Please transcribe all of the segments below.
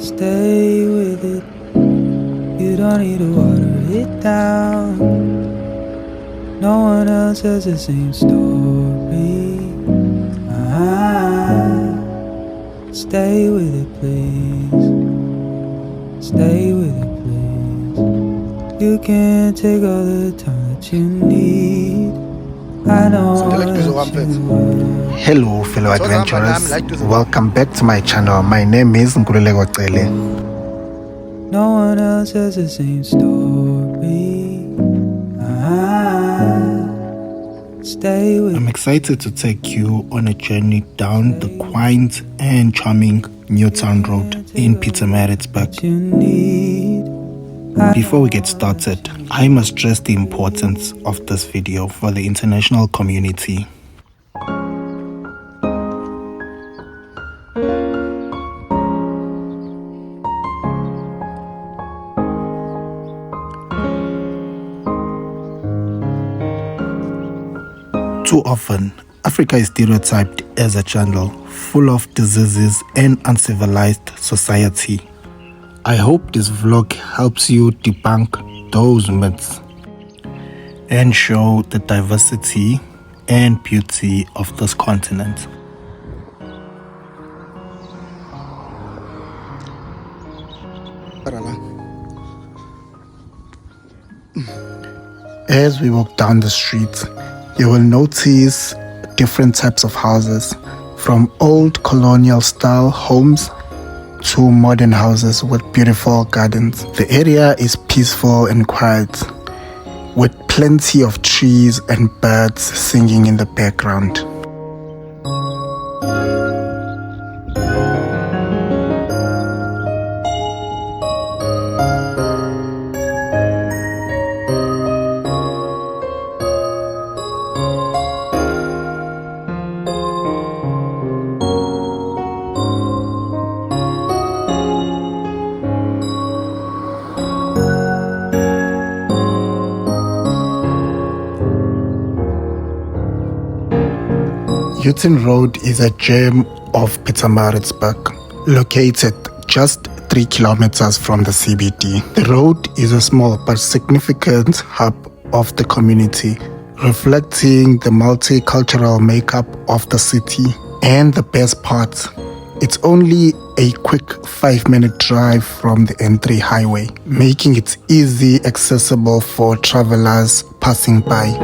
Stay with it. You don't need to water it down. No one else has the same story. Stay with it, please. Stay with it, please. You can take all the time that you need. I know what you want. Hello fellow adventurers, welcome back to my channel. My name is Nkululeko Cele. No one else has the same story. Stay with. I'm excited to take you on a journey down the quaint and charming Newton Road in Pietermaritzburg. Before we get started, I must stress the importance of this video for the international community. Too often, Africa is stereotyped as a jungle full of diseases and uncivilized society. I hope this vlog helps you debunk those myths and show the diversity and beauty of this continent. As we walk down the street, you will notice different types of houses, from old colonial style homes to modern houses with beautiful gardens. The area is peaceful and quiet, with plenty of trees and birds singing in the background. Newton Road is a gem of Pietermaritzburg, located just 3 kilometers from the CBD. The road is a small but significant hub of the community, reflecting the multicultural makeup of the city. And the best part, it's only a quick 5-minute drive from the N3 highway, making it easy accessible for travelers passing by.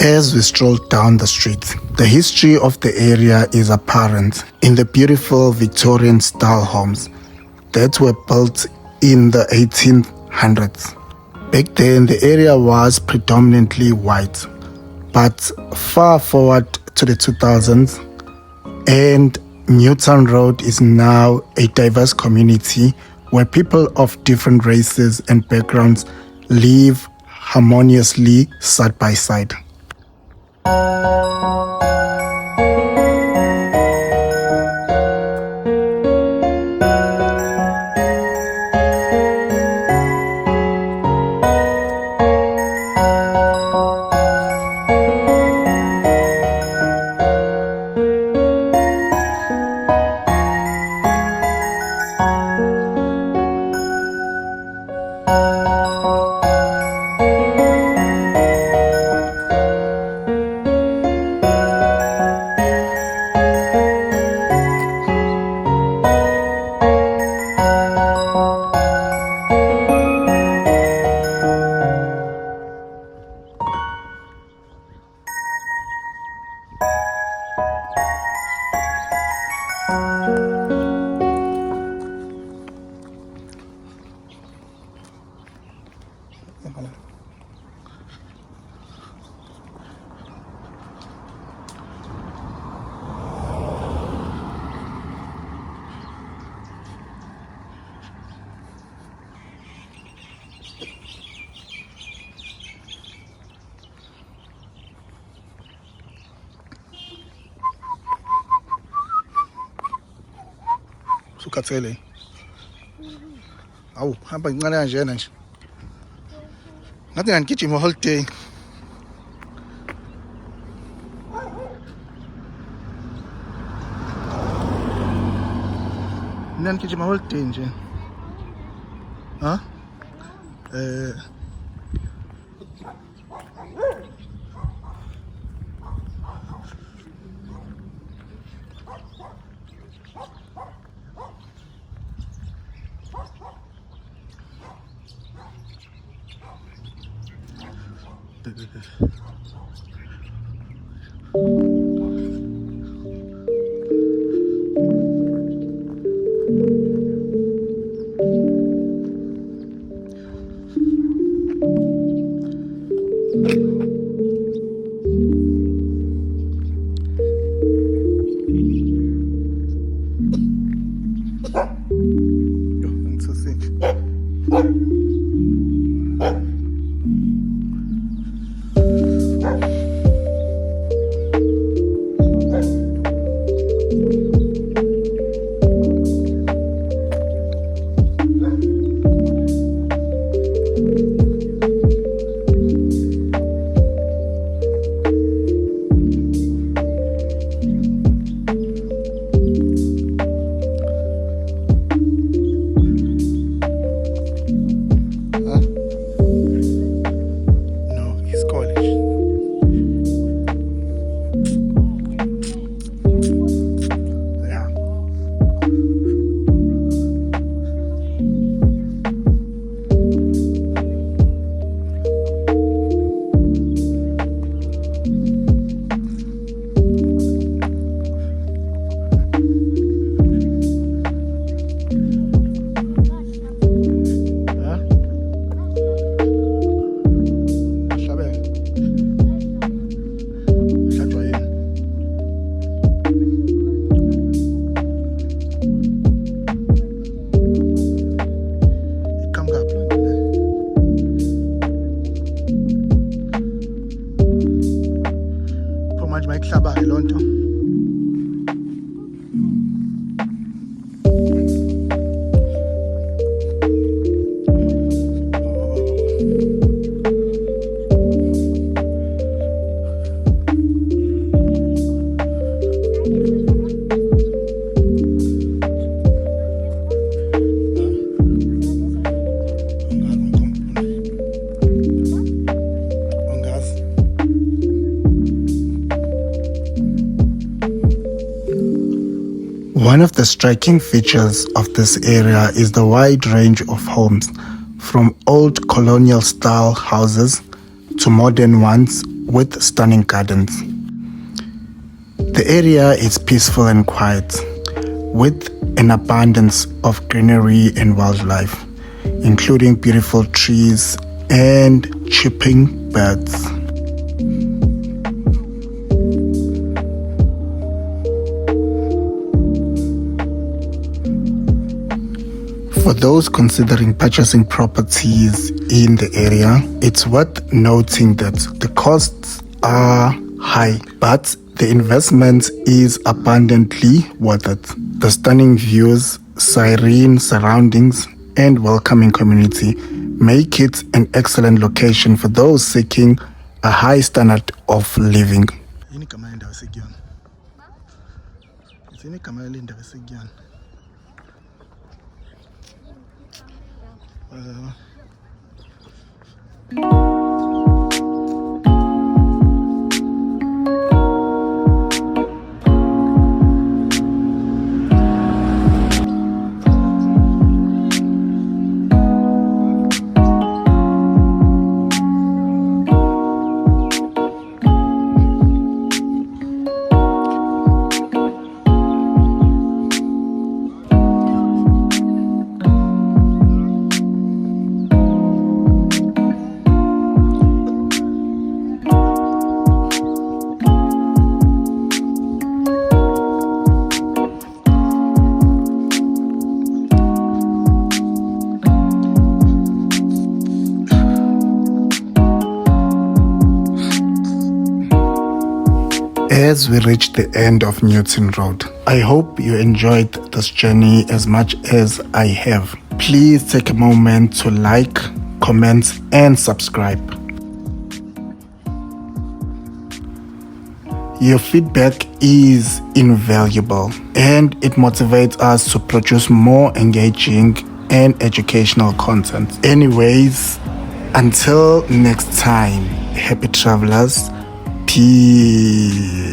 As we stroll down the street, the history of the area is apparent in the beautiful Victorian-style homes that were built in the 1800s. Back then, the area was predominantly white, but far forward to the 2000s, and Newton Road is now a diverse community where people of different races and backgrounds live harmoniously side by side. ukhathele. Awu, hamba kancane kanjena nje. Ngathi ngigijima holiday. Ngigijima holiday nje. Ha? One of the striking features of this area is the wide range of homes, from old colonial style houses to modern ones with stunning gardens. The area is peaceful and quiet, with an abundance of greenery and wildlife, including beautiful trees and chirping birds. For those considering purchasing properties in the area, it's worth noting that the costs are high, but the investment is abundantly worth it. The stunning views, serene surroundings, and welcoming community make it an excellent location for those seeking a high standard of living. As we reach the end of Newton Road, I hope you enjoyed this journey as much as I have. Please take a moment to like, comment, and subscribe. Your feedback is invaluable and it motivates us to produce more engaging and educational content. Anyways, until next time, happy travelers, peace.